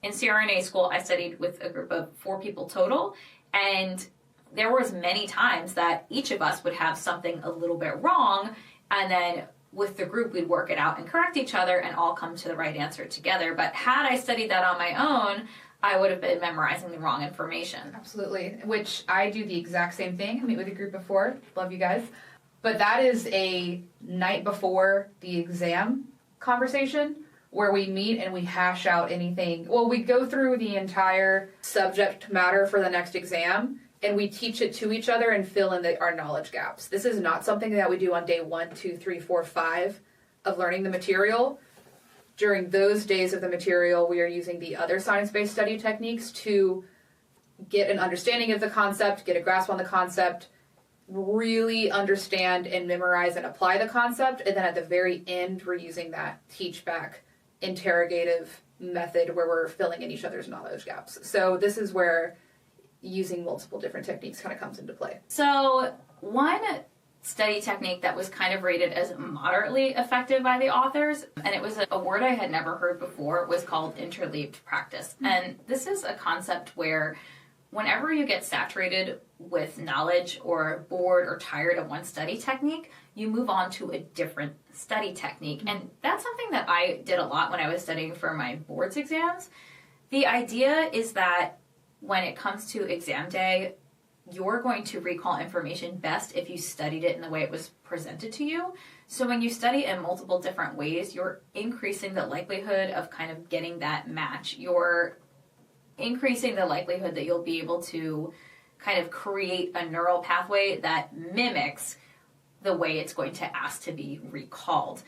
In CRNA school, I studied with a group of 4 people total, and there was many times that each of us would have something a little bit wrong, and then with the group we'd work it out and correct each other and all come to the right answer together. But had I studied that on my own, I would have been memorizing the wrong information. Absolutely, which I do the exact same thing. I meet with a group of 4, love you guys. But that is a night before the exam conversation where we meet and we hash out anything. Well, we go through the entire subject matter for the next exam and we teach it to each other and fill in our knowledge gaps. This is not something that we do on day 1, 2, 3, 4, 5 of learning the material. During those days of the material, we are using the other science-based study techniques to get an understanding of the concept, get a grasp on the concept, really understand and memorize and apply the concept, and then at the very end, we're using that teach-back interrogative method where we're filling in each other's knowledge gaps. So this is where using multiple different techniques kind of comes into play. So one study technique that was kind of rated as moderately effective by the authors, and it was a word I had never heard before, was called interleaved practice. And this is a concept where whenever you get saturated with knowledge or bored or tired of one study technique, you move on to a different study technique. And that's something that I did a lot when I was studying for my boards exams. The idea is that when it comes to exam day, you're going to recall information best if you studied it in the way it was presented to you. So when you study in multiple different ways, you're increasing the likelihood of kind of getting that match. You're increasing the likelihood that you'll be able to kind of create a neural pathway that mimics the way it's going to ask to be recalled.